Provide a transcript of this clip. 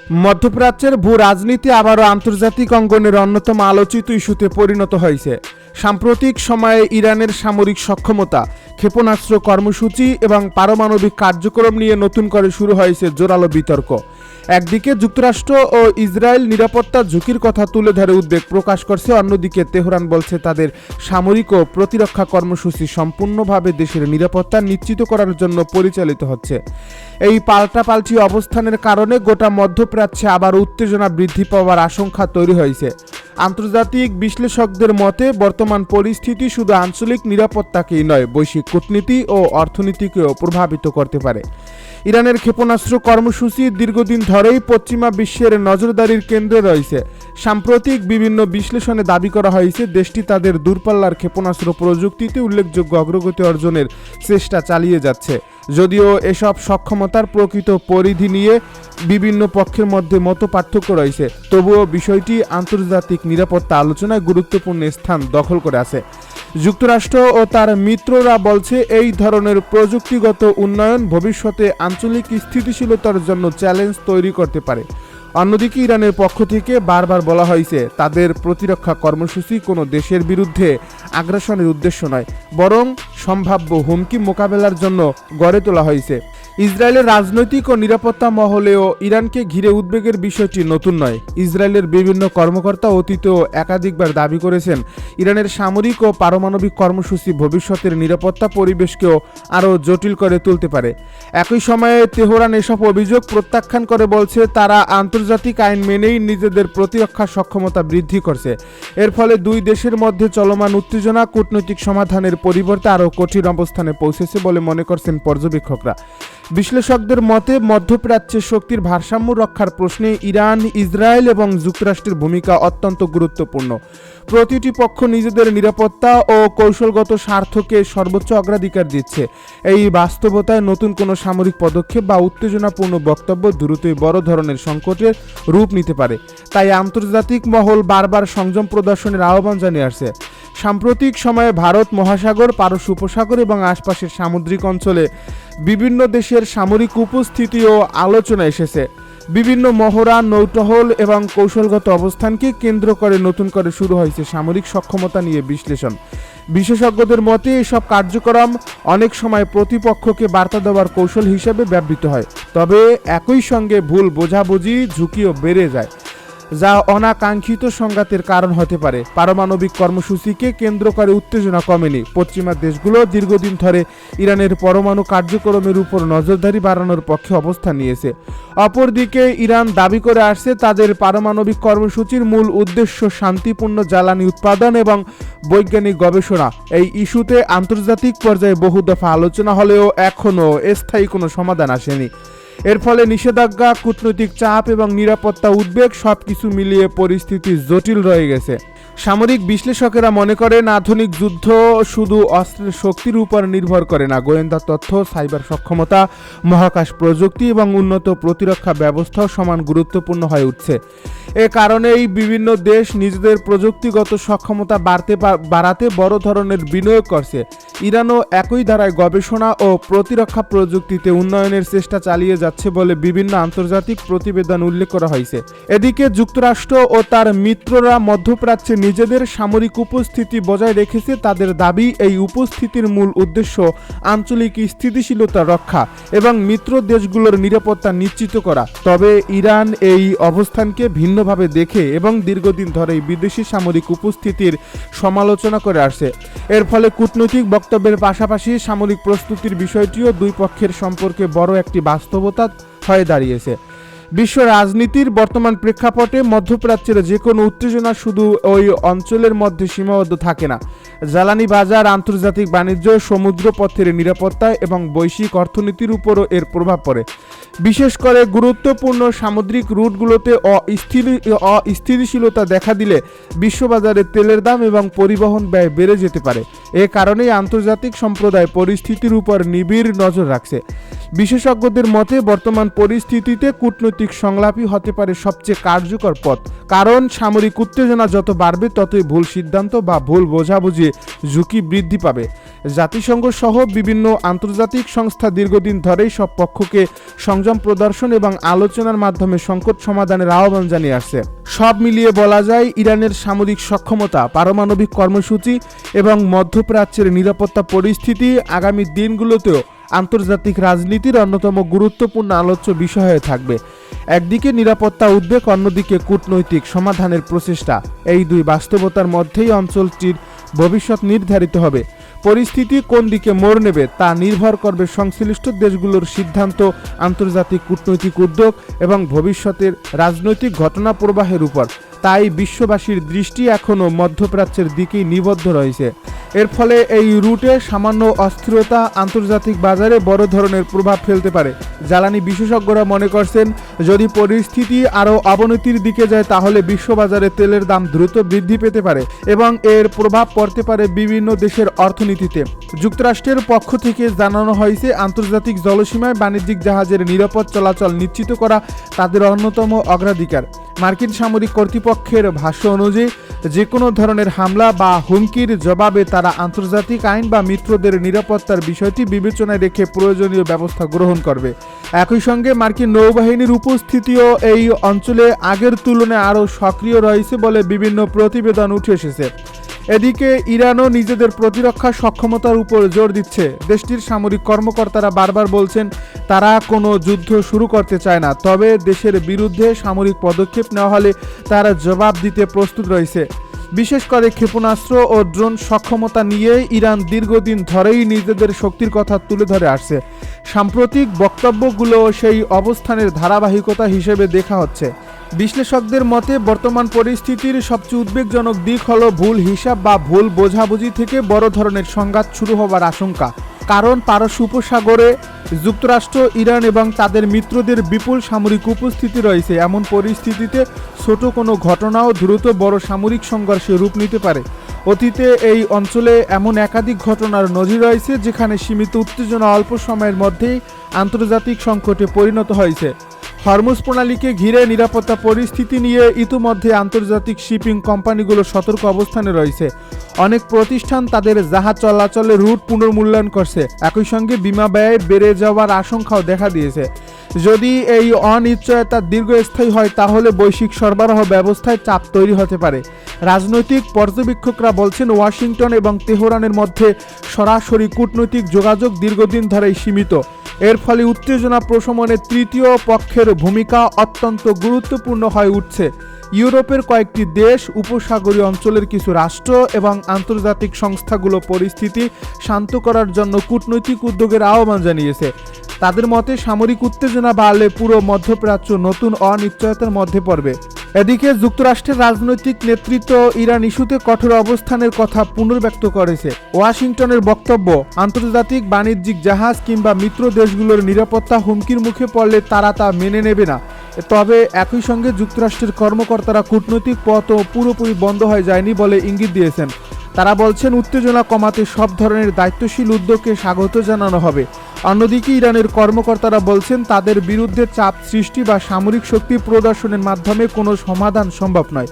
মধ্যপ্রাচ্যের ভূ রাজনীতি আবারও আন্তর্জাতিক অঙ্গনের অন্যতম আলোচিত ইস্যুতে পরিণত হয়েছে। সাম্প্রতিক সময়ে ইরানের সামরিক সক্ষমতা, ক্ষেপণাস্ত্র কর্মসূচি এবং পারমাণবিক কার্যক্রম নিয়ে নতুন করে শুরু হয়েছে জোরালো বিতর্ক। একদিকে যুক্তরাষ্ট্র ও ইসরায়েল নিরাপত্তা ঝুঁকির কথা তুলে ধরে উদ্বেগ প্রকাশ করছে, অন্যদিকে তেহরান বলছে তাদের সামরিক ও প্রতিরক্ষা কর্মসূচি সম্পূর্ণভাবে দেশের নিরাপত্তা নিশ্চিত করার জন্য পরিচালিত হচ্ছে। এই পাল্টাপাল্টি অবস্থানের কারণে গোটা মধ্যপ্রাচ্যে আবার উত্তেজনা বৃদ্ধি পাওয়ার আশঙ্কা তৈরি হয়েছে। আন্তর্জাতিক বিশ্লেষকদের মতে বর্তমান পরিস্থিতি শুধু আঞ্চলিক নিরাপত্তাকেই নয়, বৈশ্বিক কূটনীতি ও অর্থনীতিকেও প্রভাবিত করতে পারে। ইরানের ক্ষেপণাস্ত্র কর্মসূচি দীর্ঘদিন ধরেই পশ্চিমা বিশ্বের নজরদারির কেন্দ্রে রয়েছে। সাম্প্রতিক বিভিন্ন বিশ্লেষণে দাবি করা হয়েছে দেশটি তাদের দূরপাল্লার ক্ষেপণাস্ত্র প্রযুক্তিতে উল্লেখযোগ্য অগ্রগতি অর্জনের চেষ্টা চালিয়ে যাচ্ছে। যদিও এসব সক্ষমতার প্রকৃত পরিধি নিয়ে বিভিন্ন পক্ষের মধ্যে মতপার্থক্য রয়েছে, তবুও বিষয়টি আন্তর্জাতিক নিরাপত্তা আলোচনায় গুরুত্বপূর্ণ স্থান দখল করে আছে। যুক্তরাষ্ট্র ও তার মিত্ররা বলছে এই ধরনের প্রযুক্তিগত উন্নয়ন ভবিষ্যতে আঞ্চলিক স্থিতিশীলতার জন্য চ্যালেঞ্জ তৈরি করতে পারে। অন্যদিকে ইরানের পক্ষ থেকে বারবার বলা হয়েছে তাদের প্রতিরক্ষা কর্মসূচি কোনো দেশের বিরুদ্ধে আগ্রাসনের উদ্দেশ্য নয়, বরং সম্ভাব্য হুমকি মোকাবেলার জন্য গড়ে তোলা হয়েছে। ইসরায়েলের রাজনৈতিক ও নিরাপত্তা মহলেও ইরানকে ঘিরে উদ্বেগের বিষয়টি নতুন নয়। ইসরায়েলের বিভিন্ন কর্মকর্তা অতীতেও একাধিকবার দাবি করেছেন ইরানের সামরিক ও পারমাণবিক কর্মসূচি ভবিষ্যতের নিরাপত্তা পরিবেশকেও আরও জটিল করে তুলতে পারে। একই সময়ে তেহরান এসব অভিযোগ প্রত্যাখ্যান করে বলছে তারা আন্তর্জাতিক আইন মেনেই নিজেদের প্রতিরক্ষা সক্ষমতা বৃদ্ধি করছে। এর ফলে দুই দেশের মধ্যে চলমান উত্তেজনা কূটনৈতিক সমাধানের পরিবর্তে আরও কঠিন অবস্থানে পৌঁছেছে বলে মনে করছেন পর্যবেক্ষকরা। বিশ্লেষকদের মতে মধ্যপ্রাচ্যের শক্তির ভারসাম্য রক্ষার প্রশ্নে ইরান, ইসরায়েল এবং যুক্তরাষ্ট্রের ভূমিকা অত্যন্ত গুরুত্বপূর্ণ। প্রতিটি পক্ষ নিজেদের নিরাপত্তা ও কৌশলগত স্বার্থকে সর্বোচ্চ অগ্রাধিকার দিচ্ছে। এই বাস্তবতায় নতুন কোনো সামরিক পদক্ষেপ বা উত্তেজনাপূর্ণ বক্তব্য দ্রুতই বড় ধরনের সংকটের রূপ নিতে পারে। তাই আন্তর্জাতিক মহল বারবার সংযম প্রদর্শনের আহ্বান জানিয়ে আসছে। সাম্প্রতিক সময়ে ভারত মহাসাগর, পারস্য উপসাগর এবং আশপাশের সামুদ্রিক অঞ্চলে বিভিন্ন দেশের সামরিক উপস্থিতিও আলোচনা এসেছে। বিভিন্ন মহড়া, নৌটহল এবং কৌশলগত অবস্থানকে কেন্দ্র করে নতুন করে শুরু হয়েছে সামরিক সক্ষমতা নিয়ে বিশ্লেষণ। বিশেষজ্ঞদের মতে এসব কার্যক্রম অনেক সময় প্রতিপক্ষকে বার্তা দেওয়ার কৌশল হিসেবে ব্যবহৃত হয়, তবে একই সঙ্গে ভুল বোঝাবুঝি ঝুঁকিও বেড়ে যায়, যা অনাকাঙ্ক্ষিত সংঘাতের কারণ হতে পারে। পারমাণবিক কর্মসূচিকে কেন্দ্র করে উত্তেজনা কমেনি। পশ্চিমা দেশগুলো দীর্ঘদিন ধরে ইরানের পরমাণু কার্যক্রমের উপর নজরদারি বাড়ানোর পক্ষে অবস্থান নিয়েছে। অপরদিকে ইরান দাবি করে আসছে তাদের পারমাণবিক কর্মসূচির মূল উদ্দেশ্য শান্তিপূর্ণ জ্বালানি উৎপাদন এবং বৈজ্ঞানিক গবেষণা। এই ইস্যুতে আন্তর্জাতিক পর্যায়ে বহু দফা আলোচনা হলেও এখনও স্থায়ী কোনো সমাধান আসেনি। এর ফলে নিষেধাজ্ঞা, কূটনৈতিক চাপ এবং নিরাপত্তা উদ্বেগ সবকিছু মিলিয়ে পরিস্থিতি জটিল রয়ে গেছে। সামরিক বিশ্লেষকেরা মনে করেন আধুনিক যুদ্ধ শুধু অস্ত্রের শক্তির উপর নির্ভর করে না, গোয়েন্দা তথ্য, সাইবার সক্ষমতা, মহাকাশ প্রযুক্তি এবং উন্নত প্রতিরক্ষা ব্যবস্থাও সমান গুরুত্বপূর্ণ হয়ে উঠছে। এ কারণেই বিভিন্ন দেশ নিজেদের প্রযুক্তিগত সক্ষমতা বাড়াতে বড় ধরনের বিনিয়োগ করছে। ইরানও একই ধারায় গবেষণা ও প্রতিরক্ষা প্রযুক্তিতে উন্নয়নের চেষ্টা চালিয়ে যাচ্ছে বলে বিভিন্ন আন্তর্জাতিক প্রতিবেদন উল্লেখ করা হয়েছে। এদিকে যুক্তরাষ্ট্র ও তার মিত্ররা মধ্যপ্রাচ্যে নিজেদের সামরিক উপস্থিতি বজায় রেখেছে। তাদের দাবি এই উপস্থিতির মূল উদ্দেশ্য আঞ্চলিক স্থিতিশীলতা রক্ষা এবং মিত্র দেশগুলোর নিরাপত্তা নিশ্চিত করা। তবে ইরান এই অবস্থানকে ভিন্নভাবে দেখে এবং দীর্ঘদিন ধরেই বিদেশি সামরিক উপস্থিতির সমালোচনা করে আসছে। এর ফলে কূটনৈতিক বক্তব্যের পাশাপাশি সামরিক প্রস্তুতির বিষয়টিও দুই পক্ষের সম্পর্কে বড় একটি বাস্তবতা হয়ে দাঁড়িয়েছে। বিশ্ব রাজনীতির বর্তমান প্রেক্ষাপটে মধ্যপ্রাচ্যের যে কোনো উত্তেজনা শুধু ওই অঞ্চলের মধ্যে সীমাবদ্ধ থাকে না। জ্বালানি বাজার, আন্তর্জাতিক বাণিজ্য, সমুদ্র পথের নিরাপত্তা এবং বৈশ্বিক অর্থনীতির উপরও এর প্রভাব পড়ে। বিশেষ করে গুরুত্বপূর্ণ সামুদ্রিক রুটগুলোতে অস্থিতিশীলতা দেখা দিলে বিশ্ববাজারে তেলের দাম এবং পরিবহন ব্যয় বেড়ে যেতে পারে। এ কারণেই আন্তর্জাতিক সম্প্রদায় পরিস্থিতির উপর নিবিড় নজর রাখছে। বিশেষজ্ঞদের মতে বর্তমান পরিস্থিতিতে কূটনৈতিক সংলাপই হতে পারে সবচেয়ে কার্যকর পথ, কারণ সামরিক উত্তেজনা যত বাড়বে ততই ভুল সিদ্ধান্ত বা ভুল বোঝাবুঝি ঝুঁকি বৃদ্ধি পাবে। জাতিসংঘ সহ বিভিন্ন আন্তর্জাতিক সংস্থা দীর্ঘদিন ধরেই সব পক্ষকে সংযম প্রদর্শন এবং আলোচনার মাধ্যমে সংকট সমাধানের আহ্বান জানিয়ে আসছে। সব মিলিয়ে বলা যায়, ইরানের সামরিক সক্ষমতা, পারমাণবিক কর্মসূচি এবং মধ্যপ্রাচ্যের নিরাপত্তা পরিস্থিতি আগামী দিনগুলোতেও আন্তর্জাতিক রাজনীতির অন্যতম গুরুত্বপূর্ণ আলোচ্য বিষয় হয়ে থাকবে। একদিকে নিরাপত্তা উদ্বেগ, অন্যদিকে কূটনৈতিক সমাধানের প্রচেষ্টা। এই দুই বাস্তবতার মধ্যেই অঞ্চলটির ভবিষ্যৎ নির্ধারিত হবে। পরিস্থিতি কোন দিকে মোড় নেবে তা নির্ভর করবে সংশ্লিষ্ট দেশগুলোর সিদ্ধান্ত, আন্তর্জাতিক কূটনৈতিক উদ্যোগ এবং ভবিষ্যতের রাজনৈতিক ঘটনা প্রবাহের উপর। তাই বিশ্ববাসীর দৃষ্টি এখনও মধ্যপ্রাচ্যের দিকেই নিবদ্ধ রয়েছে। এর ফলে এই রুটে সামান্য অস্থিরতা আন্তর্জাতিক বাজারে বড় ধরনের প্রভাব ফেলতে পারে। জ্বালানি বিশেষজ্ঞরা মনে করছেন, যদি পরিস্থিতি আরও অবনতির দিকে যায় তাহলে বিশ্ববাজারে তেলের দাম দ্রুত বৃদ্ধি পেতে পারে এবং এর প্রভাব পড়তে পারে বিভিন্ন দেশের অর্থনীতিতে। যুক্তরাষ্ট্রের পক্ষ থেকে জানানো হয়েছে, আন্তর্জাতিক জলসীমায় বাণিজ্যিক জাহাজের নিরাপদ চলাচল নিশ্চিত করা তাদের অন্যতম অগ্রাধিকার। মার্কিন সামরিক কর্তৃপক্ষের ভাষ্য অনুযায়ী, যে কোনো ধরনের হামলা বা হুমকির জবাবে তারা আন্তর্জাতিক আইন বা মিত্রদের নিরাপত্তার বিষয়টি বিবেচনায় রেখে প্রয়োজনীয় ব্যবস্থা গ্রহণ করবে। একই সঙ্গে মার্কিন নৌবাহিনীর উপস্থিতিও এই অঞ্চলে আগের তুলনায় আরও সক্রিয় রয়েছে বলে বিভিন্ন প্রতিবেদন উঠে এসেছে। এদিকে ইরানও নিজেদের প্রতিরক্ষা সক্ষমতার উপর জোর দিচ্ছে। দেশটির সামরিক কর্মকর্তারা বারবার বলছেন, তারা কোনো যুদ্ধ শুরু করতে চায় না, তবে দেশের বিরুদ্ধে সামরিক পদক্ষেপ নেওয়া হলে তারা জবাব দিতে প্রস্তুত রয়েছে। বিশেষ করে ক্ষেপণাস্ত্র ও ড্রোন সক্ষমতা নিয়ে ইরান দীর্ঘদিন ধরেই নিজেদের শক্তির কথা তুলে ধরে আসছে। সাম্প্রতিক বক্তব্যগুলো সেই অবস্থানের ধারাবাহিকতা হিসেবে দেখা হচ্ছে। বিশ্লেষকদের মতে, বর্তমান পরিস্থিতির সবচেয়ে উদ্বেগজনক দিক হলো ভুল হিসাব বা ভুল বোঝাবুঝি থেকে বড় ধরনের সংঘাত শুরু হওয়ার আশঙ্কা। কারণ পারস্য উপসাগরে যুক্তরাষ্ট্র, ইরান এবং তাদের মিত্রদের বিপুল সামরিক উপস্থিতি রয়েছে। এমন পরিস্থিতিতে ছোট কোনো ঘটনাও দ্রুত বড় সামরিক সংঘর্ষে রূপ নিতে পারে। অতীতে এই অঞ্চলে এমন একাধিক ঘটনার নজির রয়েছে যেখানে সীমিত উত্তেজনা অল্প সময়ের মধ্যেই আন্তর্জাতিক সংকটে পরিণত হয়েছে। হরমুজ প্রণালীকে ঘিরে নিরাপত্তা পরিস্থিতি নিয়ে ইতিমধ্যে আন্তর্জাতিক শিপিং কোম্পানিগুলো সতর্ক অবস্থানে রয়েছে। অনেক প্রতিষ্ঠান তাদের জাহাজ চলাচলের রুট পুনর্মূল্যায়ন করছে। একই সঙ্গে বিমা ব্যয় বেড়ে যাওয়ার আশঙ্কাও দেখা দিয়েছে। যদি এই অনিশ্চয়তা দীর্ঘস্থায়ী হয় তাহলে বৈশ্বিক সরবরাহ ব্যবস্থায় চাপ তৈরি হতে পারে। রাজনৈতিক পর্যবেক্ষকরা বলছেন, ওয়াশিংটন এবং তেহরানের মধ্যে সরাসরি কূটনৈতিক যোগাযোগ দীর্ঘদিন ধরেই সীমিত। এর ফলে উত্তেজনা প্রশমনে তৃতীয় পক্ষের ভূমিকা অত্যন্ত গুরুত্বপূর্ণ হয়ে উঠছে। ইউরোপের কয়েকটি দেশ, উপসাগরীয় অঞ্চলের কিছু রাষ্ট্র এবং আন্তর্জাতিক সংস্থাগুলো পরিস্থিতি শান্ত করার জন্য কূটনৈতিক উদ্যোগের আহ্বান জানিয়েছে। তাদের মতে, সামরিক উত্তেজনা বাড়লে পুরো মধ্যপ্রাচ্য নতুন অনিশ্চয়তার মধ্যে পড়বে। এদিকে যুক্তরাষ্ট্রের রাজনৈতিক নেতৃত্ব ইরান ইস্যুতে কঠোর অবস্থানের কথা পুনর্ব্যক্ত করেছে। ওয়াশিংটনের বক্তব্য, আন্তর্জাতিক বাণিজ্যিক জাহাজ কিংবা মিত্র দেশগুলোর নিরাপত্তা হুমকির মুখে পড়লে তারা তা মেনে নেবে না। তবে একই সঙ্গে যুক্তরাষ্ট্রের কর্মকর্তারা কূটনৈতিক পথও পুরোপুরি বন্ধ হয়ে যায়নি বলে ইঙ্গিত দিয়েছেন। তারা বলছেন, উত্তেজনা কমাতে সব ধরনের দায়িত্বশীল উদ্যোগকে স্বাগত জানানো হবে। অন্যদিকে ইরানের কর্মকর্তারা বলছেন, তাদের বিরুদ্ধে চাপ সৃষ্টি বা সামরিক শক্তি প্রদর্শনের মাধ্যমে কোনো সমাধান সম্ভব নয়।